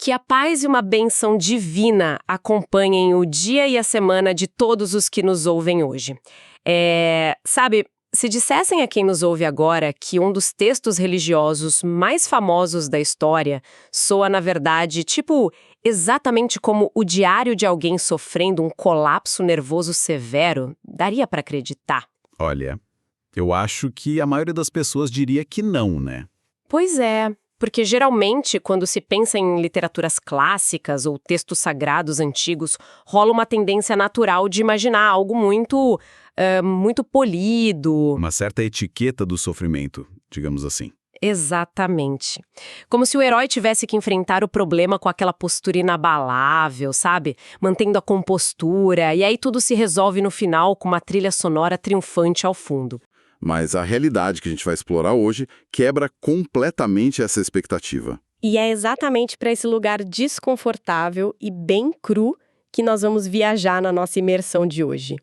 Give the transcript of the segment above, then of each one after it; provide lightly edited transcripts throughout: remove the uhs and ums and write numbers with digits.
Que a paz e uma bênção divina acompanhem o dia e a semana de todos os que nos ouvem hoje. Sabe, se dissessem a quem nos ouve agora que um dos textos religiosos mais famosos da história soa, na verdade, exatamente como o diário de alguém sofrendo um colapso nervoso severo, daria para acreditar. Olha, eu acho que a maioria das pessoas diria que não, né? Pois é. Porque, geralmente, quando se pensa em literaturas clássicas ou textos sagrados antigos, rola uma tendência natural de imaginar algo muito polido. Uma certa etiqueta do sofrimento, digamos assim. Exatamente. Como se o herói tivesse que enfrentar o problema com aquela postura inabalável, sabe? Mantendo a compostura, e aí tudo se resolve no final com uma trilha sonora triunfante ao fundo. Mas a realidade que a gente vai explorar hoje quebra completamente essa expectativa. E é exatamente para esse lugar desconfortável e bem cru que nós vamos viajar na nossa imersão de hoje.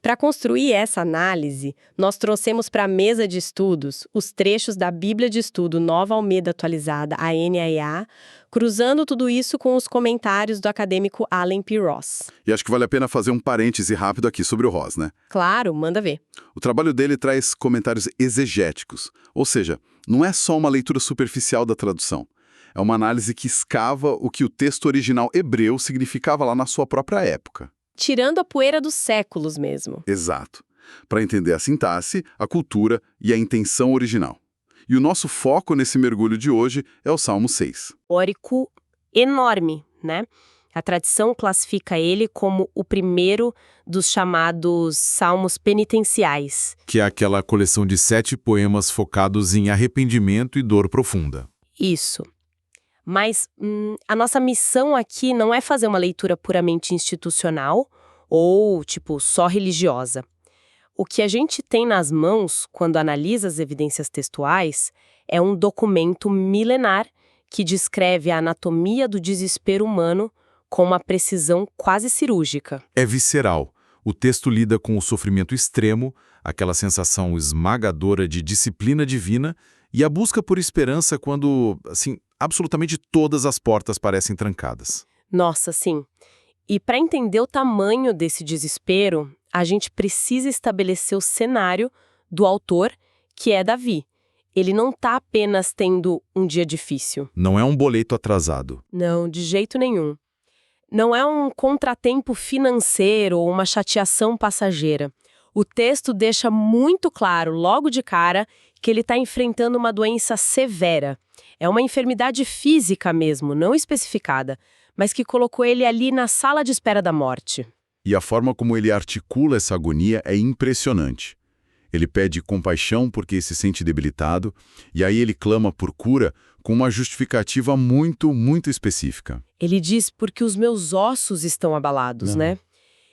Para construir essa análise, nós trouxemos para a mesa de estudos os trechos da Bíblia de Estudo Nova Almeida Atualizada, a NAA, cruzando tudo isso com os comentários do acadêmico Allen P. Ross. E acho que vale a pena fazer um parêntese rápido aqui sobre o Ross, né? Claro, manda ver. O trabalho dele traz comentários exegéticos, ou seja, não é só uma leitura superficial da tradução. É uma análise que escava o que o texto original hebreu significava lá na sua própria época. Tirando a poeira dos séculos mesmo. Exato. Para entender a sintaxe, a cultura e a intenção original. E o nosso foco nesse mergulho de hoje é o Salmo 6. Histórico enorme, né? A tradição classifica ele como o primeiro dos chamados salmos penitenciais. Que é aquela coleção de 7 poemas focados em arrependimento e dor profunda. Isso. Mas a nossa missão aqui não é fazer uma leitura puramente institucional ou, só religiosa. O que a gente tem nas mãos, quando analisa as evidências textuais, é um documento milenar que descreve a anatomia do desespero humano com uma precisão quase cirúrgica. É visceral. O texto lida com o sofrimento extremo, aquela sensação esmagadora de disciplina divina e a busca por esperança quando, absolutamente todas as portas parecem trancadas. Nossa, sim. E para entender o tamanho desse desespero, a gente precisa estabelecer o cenário do autor, que é Davi. Ele não está apenas tendo um dia difícil. Não é um boleto atrasado. Não, de jeito nenhum. Não é um contratempo financeiro ou uma chateação passageira. O texto deixa muito claro, logo de cara, que ele está enfrentando uma doença severa. É uma enfermidade física mesmo, não especificada, mas que colocou ele ali na sala de espera da morte. E a forma como ele articula essa agonia é impressionante. Ele pede compaixão porque se sente debilitado, e aí ele clama por cura com uma justificativa muito, muito específica. Ele diz porque os meus ossos estão abalados, né?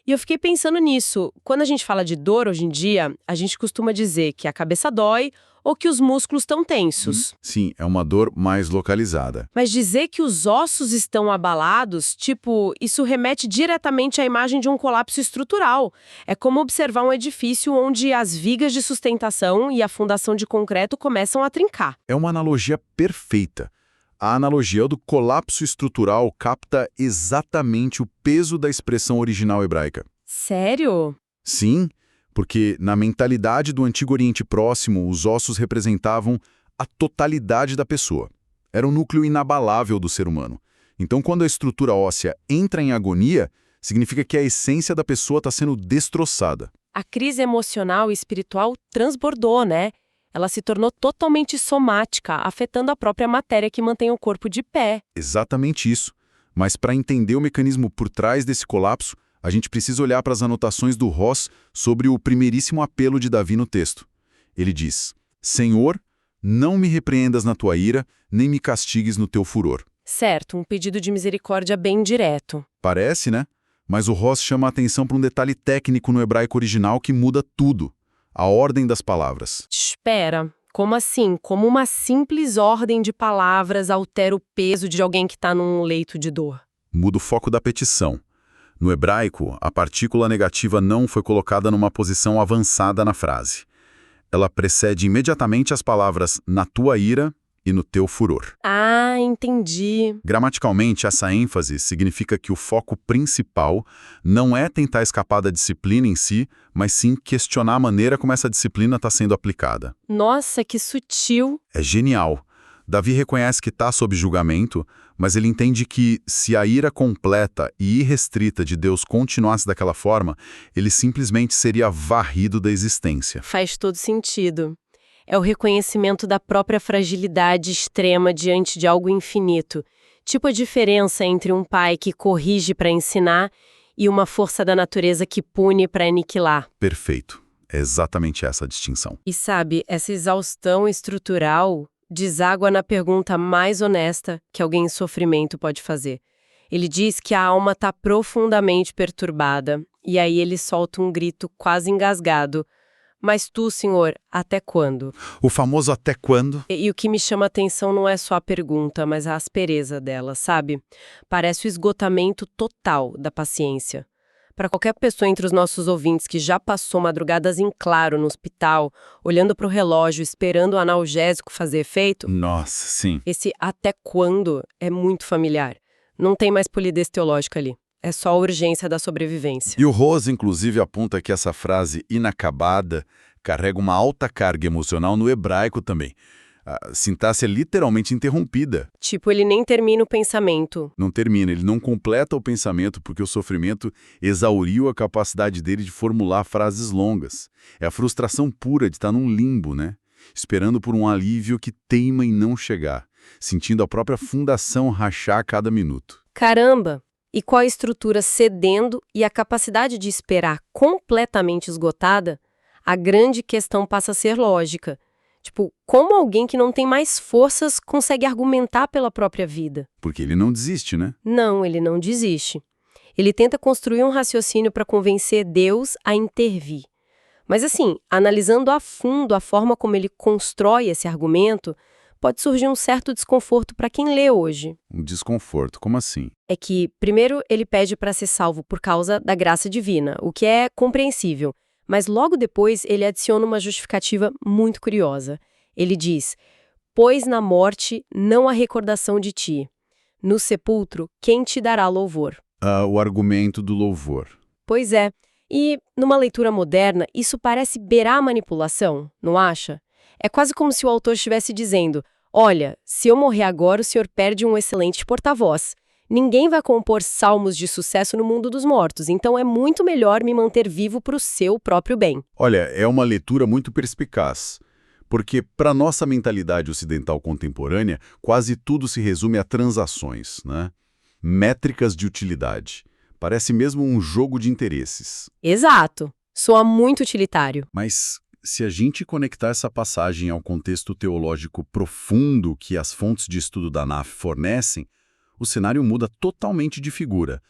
E eu fiquei pensando nisso. Quando a gente fala de dor hoje em dia, a gente costuma dizer que a cabeça dói ou que os músculos estão tensos. Sim, é uma dor mais localizada. Mas dizer que os ossos estão abalados, isso remete diretamente à imagem de um colapso estrutural. É como observar um edifício onde as vigas de sustentação e a fundação de concreto começam a trincar. É uma analogia perfeita. A analogia do colapso estrutural capta exatamente o peso da expressão original hebraica. Sério? Sim, porque na mentalidade do Antigo Oriente Próximo, os ossos representavam a totalidade da pessoa. Era o núcleo inabalável do ser humano. Então, quando a estrutura óssea entra em agonia, significa que a essência da pessoa está sendo destroçada. A crise emocional e espiritual transbordou, né? Ela se tornou totalmente somática, afetando a própria matéria que mantém o corpo de pé. Exatamente isso. Mas para entender o mecanismo por trás desse colapso, a gente precisa olhar para as anotações do Ross sobre o primeiríssimo apelo de Davi no texto. Ele diz: Senhor, não me repreendas na tua ira, nem me castigues no teu furor. Certo, um pedido de misericórdia bem direto. Parece, né? Mas o Ross chama a atenção para um detalhe técnico no hebraico original que muda tudo. A ordem das palavras. Espera, como assim? Como uma simples ordem de palavras altera o peso de alguém que está num leito de dor? Muda o foco da petição. No hebraico, a partícula negativa não foi colocada numa posição avançada na frase. Ela precede imediatamente as palavras na tua ira, e no teu furor. Ah, entendi. Gramaticalmente, essa ênfase significa que o foco principal não é tentar escapar da disciplina em si, mas sim questionar a maneira como essa disciplina está sendo aplicada. Nossa, que sutil. É genial. Davi reconhece que está sob julgamento, mas ele entende que, se a ira completa e irrestrita de Deus continuasse daquela forma, ele simplesmente seria varrido da existência. Faz todo sentido. É o reconhecimento da própria fragilidade extrema diante de algo infinito. Tipo a diferença entre um pai que corrige para ensinar e uma força da natureza que pune para aniquilar. Perfeito. É exatamente essa a distinção. E sabe, essa exaustão estrutural deságua na pergunta mais honesta que alguém em sofrimento pode fazer. Ele diz que a alma está profundamente perturbada, e aí ele solta um grito quase engasgado. Mas tu, Senhor, até quando? O famoso até quando? E o que me chama a atenção não é só a pergunta, mas a aspereza dela, sabe? Parece o esgotamento total da paciência. Para qualquer pessoa entre os nossos ouvintes que já passou madrugadas em claro no hospital, olhando para o relógio, esperando o analgésico fazer efeito, Nossa, sim. esse até quando é muito familiar. Não tem mais polidez teológica ali. É só a urgência da sobrevivência. E o Rose, inclusive, aponta que essa frase inacabada carrega uma alta carga emocional no hebraico também. A sintaxe é literalmente interrompida. Tipo, ele nem termina o pensamento. Não termina, ele não completa o pensamento porque o sofrimento exauriu a capacidade dele de formular frases longas. É a frustração pura de estar num limbo, né? Esperando por um alívio que teima em não chegar, sentindo a própria fundação rachar a cada minuto. Caramba! E com a estrutura cedendo e a capacidade de esperar completamente esgotada, a grande questão passa a ser lógica. Tipo, como alguém que não tem mais forças consegue argumentar pela própria vida? Porque ele não desiste, né? Não, ele não desiste. Ele tenta construir um raciocínio para convencer Deus a intervir. Mas assim, analisando a fundo a forma como ele constrói esse argumento, pode surgir um certo desconforto para quem lê hoje. Um desconforto, como assim? É que, primeiro, ele pede para ser salvo por causa da graça divina, o que é compreensível. Mas logo depois ele adiciona uma justificativa muito curiosa. Ele diz, pois na morte não há recordação de ti. No sepulcro, quem te dará louvor? O argumento do louvor. Pois é. E, numa leitura moderna, isso parece beirar a manipulação, não acha? É quase como se o autor estivesse dizendo, olha, se eu morrer agora, o senhor perde um excelente porta-voz. Ninguém vai compor salmos de sucesso no mundo dos mortos, então é muito melhor me manter vivo para o seu próprio bem. Olha, é uma leitura muito perspicaz, porque para nossa mentalidade ocidental contemporânea, quase tudo se resume a transações, né? Métricas de utilidade. Parece mesmo um jogo de interesses. Exato. Soa muito utilitário. Mas se a gente conectar essa passagem ao contexto teológico profundo que as fontes de estudo da NAF fornecem, o cenário muda totalmente de figura.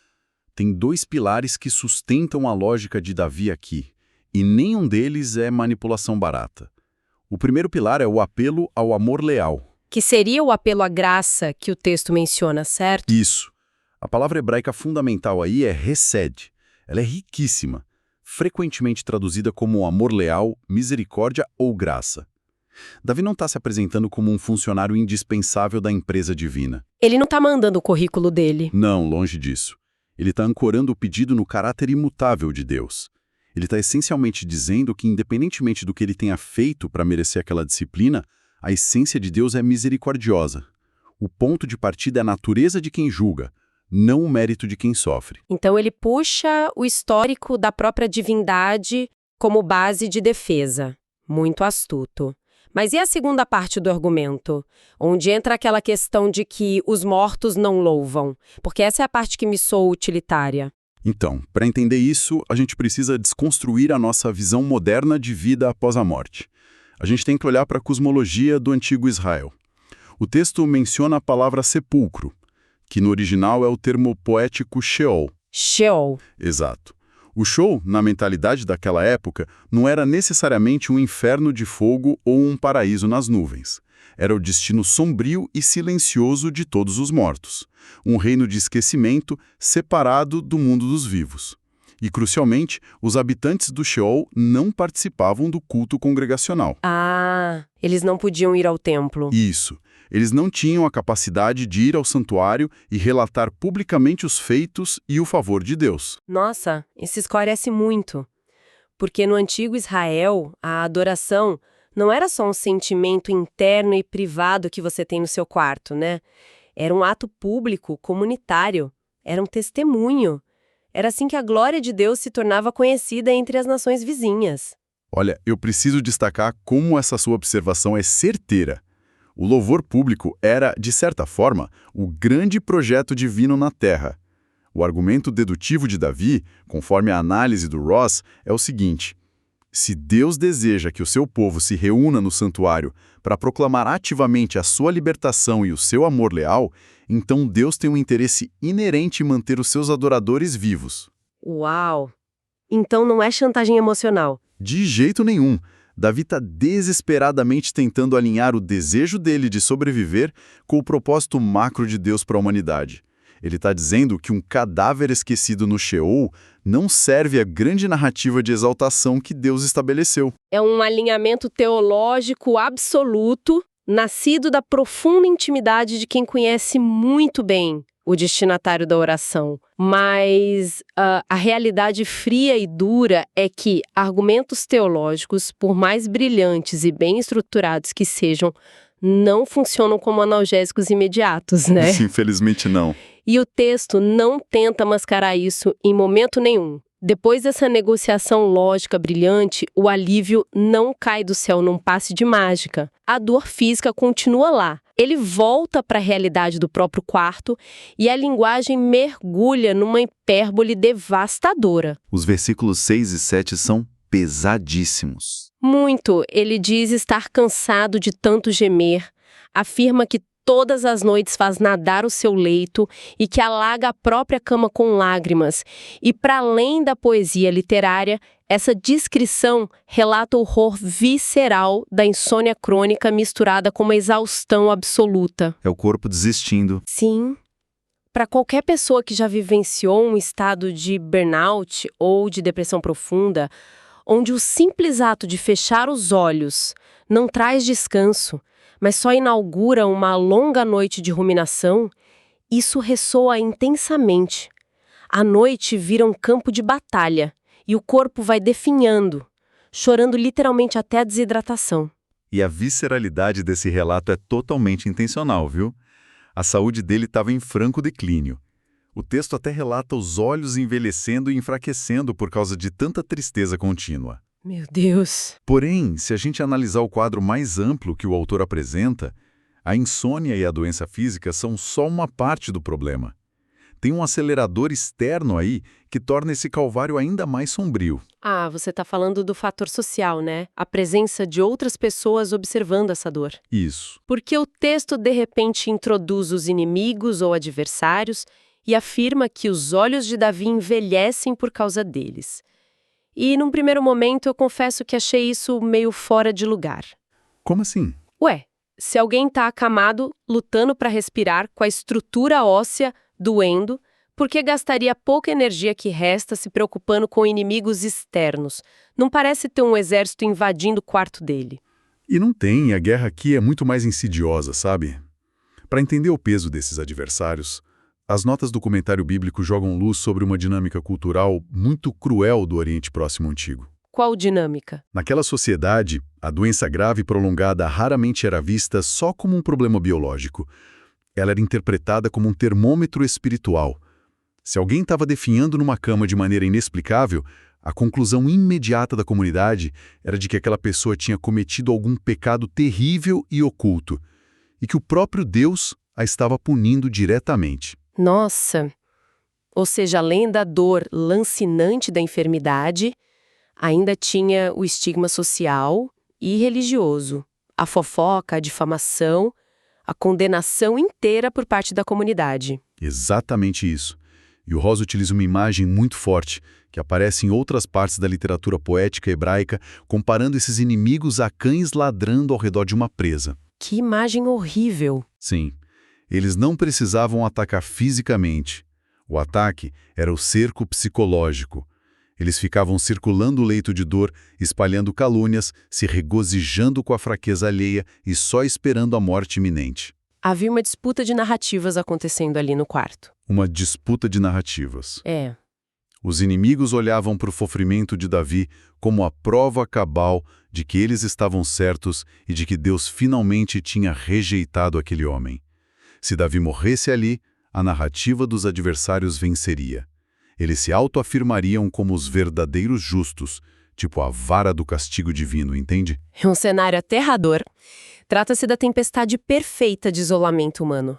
Tem dois pilares que sustentam a lógica de Davi aqui, e nenhum deles é manipulação barata. O primeiro pilar é o apelo ao amor leal. Que seria o apelo à graça que o texto menciona, certo? Isso. A palavra hebraica fundamental aí é hesed. Ela é riquíssima, frequentemente traduzida como amor leal, misericórdia ou graça. Davi não está se apresentando como um funcionário indispensável da empresa divina. Ele não está mandando o currículo dele. Não, longe disso. Ele está ancorando o pedido no caráter imutável de Deus. Ele está essencialmente dizendo que, independentemente do que ele tenha feito para merecer aquela disciplina, a essência de Deus é misericordiosa. O ponto de partida é a natureza de quem julga, não o mérito de quem sofre. Então ele puxa o histórico da própria divindade como base de defesa. Muito astuto. Mas e a segunda parte do argumento? Onde entra aquela questão de que os mortos não louvam? Porque essa é a parte que me soa utilitária. Então, para entender isso, a gente precisa desconstruir a nossa visão moderna de vida após a morte. A gente tem que olhar para a cosmologia do antigo Israel. O texto menciona a palavra sepulcro, que no original é o termo poético Sheol. Sheol. Exato. O Sheol, na mentalidade daquela época, não era necessariamente um inferno de fogo ou um paraíso nas nuvens. Era o destino sombrio e silencioso de todos os mortos. Um reino de esquecimento separado do mundo dos vivos. E, crucialmente, os habitantes do Sheol não participavam do culto congregacional. Ah, eles não podiam ir ao templo. Isso. Eles não tinham a capacidade de ir ao santuário e relatar publicamente os feitos e o favor de Deus. Nossa, isso esclarece muito. Porque no antigo Israel, a adoração não era só um sentimento interno e privado que você tem no seu quarto, né? Era um ato público, comunitário. Era um testemunho. Era assim que a glória de Deus se tornava conhecida entre as nações vizinhas. Olha, eu preciso destacar como essa sua observação é certeira. O louvor público era, de certa forma, o grande projeto divino na Terra. O argumento dedutivo de Davi, conforme a análise do Ross, é o seguinte: se Deus deseja que o seu povo se reúna no santuário para proclamar ativamente a sua libertação e o seu amor leal, então Deus tem um interesse inerente em manter os seus adoradores vivos. Uau! Então não é chantagem emocional. De jeito nenhum. Davi está desesperadamente tentando alinhar o desejo dele de sobreviver com o propósito macro de Deus para a humanidade. Ele está dizendo que um cadáver esquecido no Sheol não serve à grande narrativa de exaltação que Deus estabeleceu. É um alinhamento teológico absoluto, nascido da profunda intimidade de quem conhece muito bem o destinatário da oração. Mas a realidade fria e dura é que argumentos teológicos, por mais brilhantes e bem estruturados que sejam, não funcionam como analgésicos imediatos, né? Infelizmente não. E o texto não tenta mascarar isso em momento nenhum. Depois dessa negociação lógica brilhante, o alívio não cai do céu num passe de mágica. A dor física continua lá. Ele volta para a realidade do próprio quarto e a linguagem mergulha numa hipérbole devastadora. Os versículos 6 e 7 são pesadíssimos. Muito. Ele diz estar cansado de tanto gemer, afirma que todas as noites faz nadar o seu leito e que alaga a própria cama com lágrimas. E para além da poesia literária, essa descrição relata o horror visceral da insônia crônica misturada com uma exaustão absoluta. É o corpo desistindo. Sim. Para qualquer pessoa que já vivenciou um estado de burnout ou de depressão profunda, onde o simples ato de fechar os olhos não traz descanso, mas só inaugura uma longa noite de ruminação, isso ressoa intensamente. A noite vira um campo de batalha e o corpo vai definhando, chorando literalmente até a desidratação. E a visceralidade desse relato é totalmente intencional, viu? A saúde dele estava em franco declínio. O texto até relata os olhos envelhecendo e enfraquecendo por causa de tanta tristeza contínua. Meu Deus! Porém, se a gente analisar o quadro mais amplo que o autor apresenta, a insônia e a doença física são só uma parte do problema. Tem um acelerador externo aí que torna esse calvário ainda mais sombrio. Ah, você está falando do fator social, né? A presença de outras pessoas observando essa dor. Isso. Porque o texto, de repente, introduz os inimigos ou adversários e afirma que os olhos de Davi envelhecem por causa deles. E, num primeiro momento, eu confesso que achei isso meio fora de lugar. Como assim? Ué, se alguém está acamado, lutando para respirar, com a estrutura óssea doendo, por que gastaria pouca energia que resta se preocupando com inimigos externos? Não parece ter um exército invadindo o quarto dele. E não tem, a guerra aqui é muito mais insidiosa, sabe? Para entender o peso desses adversários, as notas do comentário bíblico jogam luz sobre uma dinâmica cultural muito cruel do Oriente Próximo Antigo. Qual dinâmica? Naquela sociedade, a doença grave e prolongada raramente era vista só como um problema biológico. Ela era interpretada como um termômetro espiritual. Se alguém estava definhando numa cama de maneira inexplicável, a conclusão imediata da comunidade era de que aquela pessoa tinha cometido algum pecado terrível e oculto, e que o próprio Deus a estava punindo diretamente. Nossa! Ou seja, além da dor lancinante da enfermidade, ainda tinha o estigma social e religioso, a fofoca, a difamação, a condenação inteira por parte da comunidade. Exatamente isso. E o Ross utiliza uma imagem muito forte, que aparece em outras partes da literatura poética hebraica, comparando esses inimigos a cães ladrando ao redor de uma presa. Que imagem horrível! Sim, eles não precisavam atacar fisicamente. O ataque era o cerco psicológico. Eles ficavam circulando o leito de dor, espalhando calúnias, se regozijando com a fraqueza alheia e só esperando a morte iminente. Havia uma disputa de narrativas acontecendo ali no quarto. Uma disputa de narrativas. É. Os inimigos olhavam para o sofrimento de Davi como a prova cabal de que eles estavam certos e de que Deus finalmente tinha rejeitado aquele homem. Se Davi morresse ali, a narrativa dos adversários venceria. Eles se autoafirmariam como os verdadeiros justos, tipo a vara do castigo divino, entende? É um cenário aterrador. Trata-se da tempestade perfeita de isolamento humano.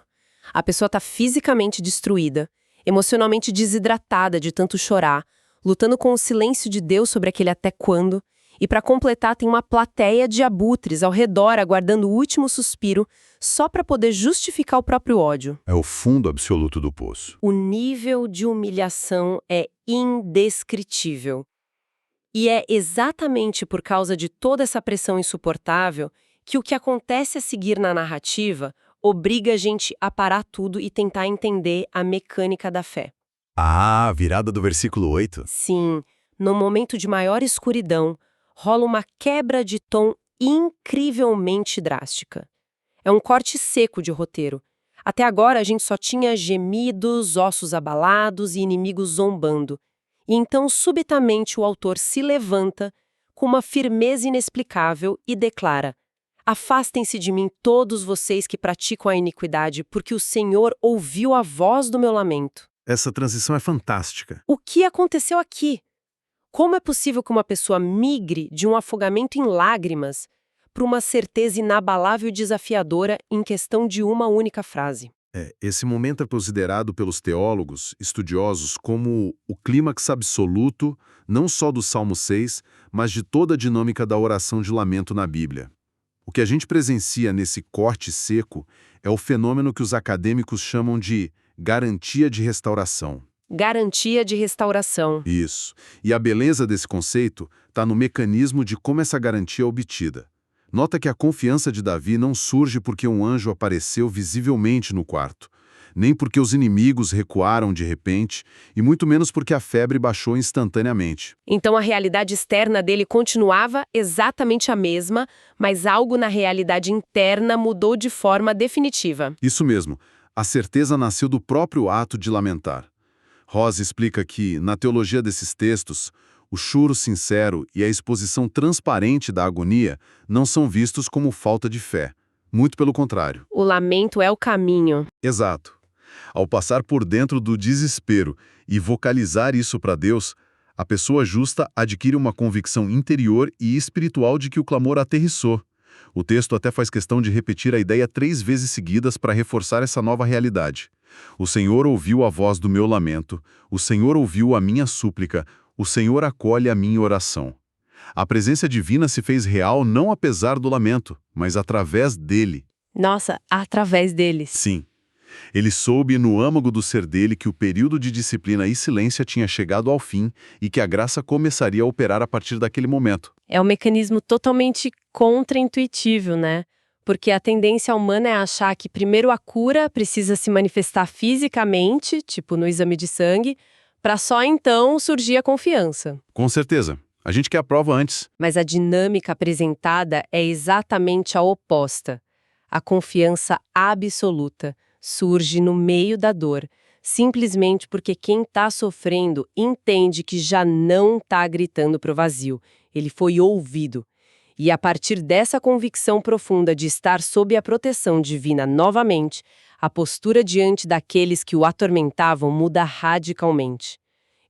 A pessoa está fisicamente destruída, emocionalmente desidratada de tanto chorar, lutando com o silêncio de Deus sobre aquele até quando, e para completar tem uma plateia de abutres ao redor aguardando o último suspiro só para poder justificar o próprio ódio. É o fundo absoluto do poço. O nível de humilhação é indescritível. E é exatamente por causa de toda essa pressão insuportável que o que acontece a seguir na narrativa obriga a gente a parar tudo e tentar entender a mecânica da fé. Ah, virada do versículo 8. Sim, no momento de maior escuridão, rola uma quebra de tom incrivelmente drástica. É um corte seco de roteiro. Até agora a gente só tinha gemidos, ossos abalados e inimigos zombando. E então, subitamente, o autor se levanta com uma firmeza inexplicável e declara: afastem-se de mim todos vocês que praticam a iniquidade, porque o Senhor ouviu a voz do meu lamento. Essa transição é fantástica. O que aconteceu aqui? Como é possível que uma pessoa migre de um afogamento em lágrimas para uma certeza inabalável e desafiadora em questão de uma única frase? Esse momento é considerado pelos teólogos, estudiosos, como o clímax absoluto, não só do Salmo 6, mas de toda a dinâmica da oração de lamento na Bíblia. O que a gente presencia nesse corte seco é o fenômeno que os acadêmicos chamam de garantia de restauração. Garantia de restauração. Isso. E a beleza desse conceito está no mecanismo de como essa garantia é obtida. Nota que a confiança de Davi não surge porque um anjo apareceu visivelmente no quarto, nem porque os inimigos recuaram de repente, e muito menos porque a febre baixou instantaneamente. Então a realidade externa dele continuava exatamente a mesma, mas algo na realidade interna mudou de forma definitiva. Isso mesmo. A certeza nasceu do próprio ato de lamentar. Rosa explica que, na teologia desses textos, o choro sincero e a exposição transparente da agonia não são vistos como falta de fé. Muito pelo contrário. O lamento é o caminho. Exato. Ao passar por dentro do desespero e vocalizar isso para Deus, a pessoa justa adquire uma convicção interior e espiritual de que o clamor aterrissou. O texto até faz questão de repetir a ideia 3 vezes seguidas para reforçar essa nova realidade. O Senhor ouviu a voz do meu lamento, o Senhor ouviu a minha súplica, o Senhor acolhe a minha oração. A presença divina se fez real não apesar do lamento, mas através dele. Nossa, através deles. Sim. Ele soube no âmago do ser dele que o período de disciplina e silêncio tinha chegado ao fim e que a graça começaria a operar a partir daquele momento. É um mecanismo totalmente contraintuitivo, né? Porque a tendência humana é achar que primeiro a cura precisa se manifestar fisicamente, tipo no exame de sangue, para só então surgir a confiança. Com certeza. A gente quer a prova antes. Mas a dinâmica apresentada é exatamente a oposta. A confiança absoluta surge no meio da dor, simplesmente porque quem está sofrendo entende que já não está gritando para o vazio. Ele foi ouvido. E a partir dessa convicção profunda de estar sob a proteção divina novamente, a postura diante daqueles que o atormentavam muda radicalmente.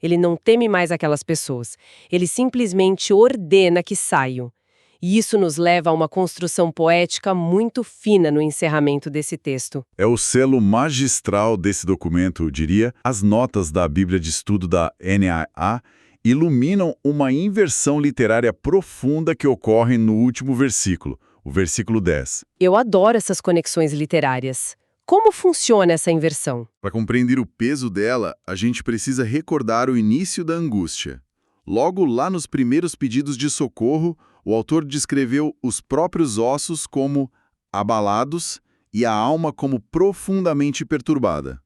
Ele não teme mais aquelas pessoas. Ele simplesmente ordena que saiam. E isso nos leva a uma construção poética muito fina no encerramento desse texto. É o selo magistral desse documento, eu diria. As notas da Bíblia de Estudo da NAA iluminam uma inversão literária profunda que ocorre no último versículo, o versículo 10. Eu adoro essas conexões literárias. Como funciona essa inversão? Para compreender o peso dela, a gente precisa recordar o início da angústia. Logo lá nos primeiros pedidos de socorro, o autor descreveu os próprios ossos como abalados e a alma como profundamente perturbada.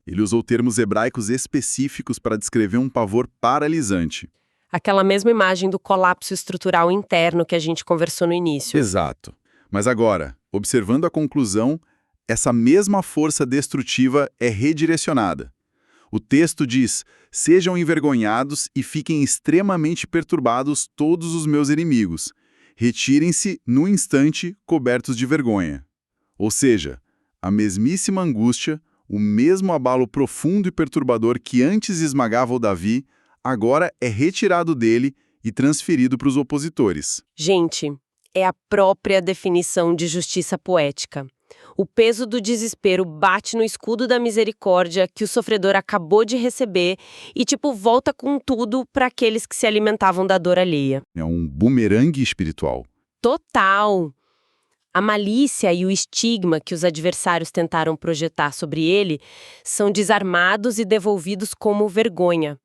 Ele usou termos hebraicos específicos para descrever um pavor paralisante. Aquela mesma imagem do colapso estrutural interno que a gente conversou no início. Exato. Mas agora, observando a conclusão, essa mesma força destrutiva é redirecionada. O texto diz: sejam envergonhados e fiquem extremamente perturbados todos os meus inimigos. Retirem-se, no instante, cobertos de vergonha. Ou seja, a mesmíssima angústia, o mesmo abalo profundo e perturbador que antes esmagava o Davi, agora é retirado dele e transferido para os opositores. Gente, é a própria definição de justiça poética. O peso do desespero bate no escudo da misericórdia que o sofredor acabou de receber e, volta com tudo para aqueles que se alimentavam da dor alheia. É um bumerangue espiritual. Total! A malícia e o estigma que os adversários tentaram projetar sobre ele são desarmados e devolvidos como vergonha.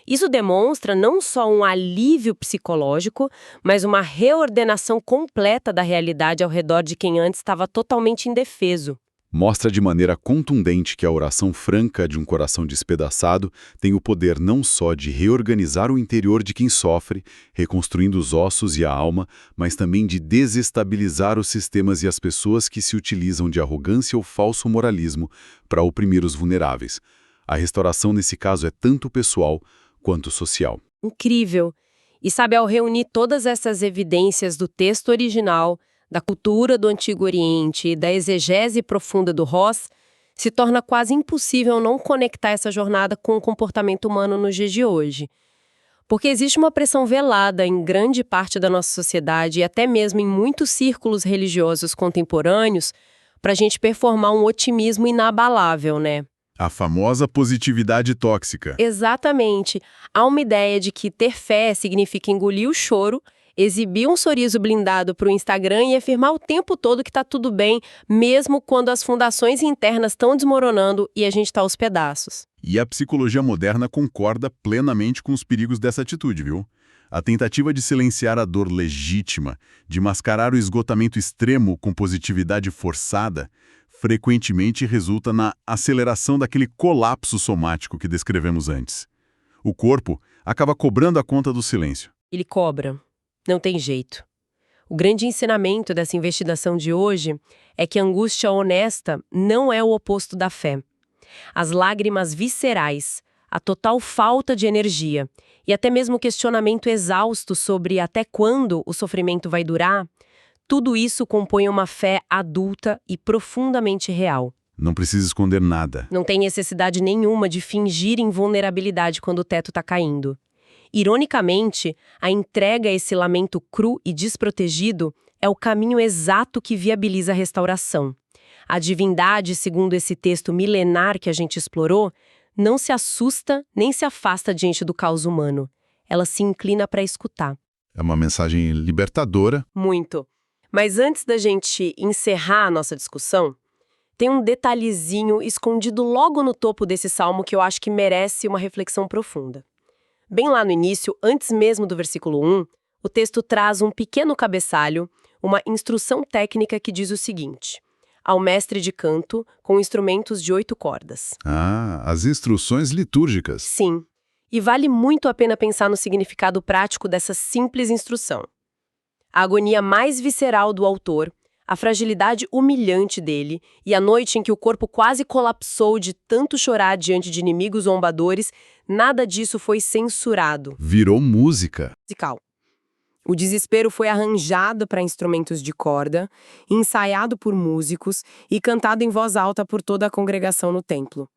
Isso demonstra não só um alívio psicológico, mas uma reordenação completa da realidade ao redor de quem antes estava totalmente indefeso. Mostra de maneira contundente que a oração franca de um coração despedaçado tem o poder não só de reorganizar o interior de quem sofre, reconstruindo os ossos e a alma, mas também de desestabilizar os sistemas e as pessoas que se utilizam de arrogância ou falso moralismo para oprimir os vulneráveis. A restauração nesse caso é tanto pessoal quanto social. Incrível! E ao reunir todas essas evidências do texto original, da cultura do Antigo Oriente e da exegese profunda do Ross, se torna quase impossível não conectar essa jornada com o comportamento humano nos dias de hoje. Porque existe uma pressão velada em grande parte da nossa sociedade e até mesmo em muitos círculos religiosos contemporâneos para a gente performar um otimismo inabalável, né? A famosa positividade tóxica. Exatamente. Há uma ideia de que ter fé significa engolir o choro, exibir um sorriso blindado para o Instagram e afirmar o tempo todo que está tudo bem, mesmo quando as fundações internas estão desmoronando e a gente está aos pedaços. E a psicologia moderna concorda plenamente com os perigos dessa atitude, viu? A tentativa de silenciar a dor legítima, de mascarar o esgotamento extremo com positividade forçada, frequentemente resulta na aceleração daquele colapso somático que descrevemos antes. O corpo acaba cobrando a conta do silêncio. Ele cobra. Não tem jeito. O grande ensinamento dessa investigação de hoje é que a angústia honesta não é o oposto da fé. As lágrimas viscerais, a total falta de energia e até mesmo o questionamento exausto sobre até quando o sofrimento vai durar, tudo isso compõe uma fé adulta e profundamente real. Não precisa esconder nada. Não tem necessidade nenhuma de fingir invulnerabilidade quando o teto está caindo. Ironicamente, a entrega a esse lamento cru e desprotegido é o caminho exato que viabiliza a restauração. A divindade, segundo esse texto milenar que a gente explorou, não se assusta nem se afasta diante do caos humano. Ela se inclina para escutar. É uma mensagem libertadora. Muito. Mas antes da gente encerrar a nossa discussão, tem um detalhezinho escondido logo no topo desse salmo que eu acho que merece uma reflexão profunda. Bem lá no início, antes mesmo do versículo 1, o texto traz um pequeno cabeçalho, uma instrução técnica que diz o seguinte: ao mestre de canto com instrumentos de 8 cordas. Ah, as instruções litúrgicas. Sim, e vale muito a pena pensar no significado prático dessa simples instrução. A agonia mais visceral do autor, a fragilidade humilhante dele e a noite em que o corpo quase colapsou de tanto chorar diante de inimigos zombadores, nada disso foi censurado. Virou música. Musical. O desespero foi arranjado para instrumentos de corda, ensaiado por músicos e cantado em voz alta por toda a congregação no templo.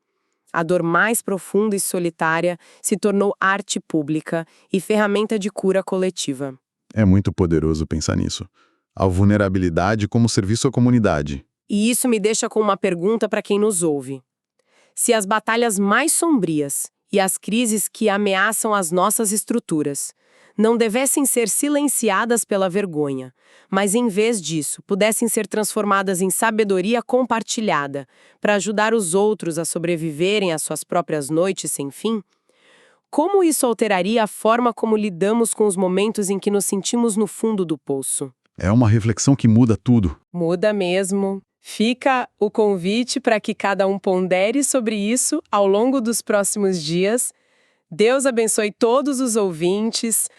A dor mais profunda e solitária se tornou arte pública e ferramenta de cura coletiva. É muito poderoso pensar nisso. A vulnerabilidade como serviço à comunidade. E isso me deixa com uma pergunta para quem nos ouve. Se as batalhas mais sombrias e as crises que ameaçam as nossas estruturas não devessem ser silenciadas pela vergonha, mas em vez disso pudessem ser transformadas em sabedoria compartilhada para ajudar os outros a sobreviverem às suas próprias noites sem fim, como isso alteraria a forma como lidamos com os momentos em que nos sentimos no fundo do poço? É uma reflexão que muda tudo. Muda mesmo. Fica o convite para que cada um pondere sobre isso ao longo dos próximos dias. Deus abençoe todos os ouvintes.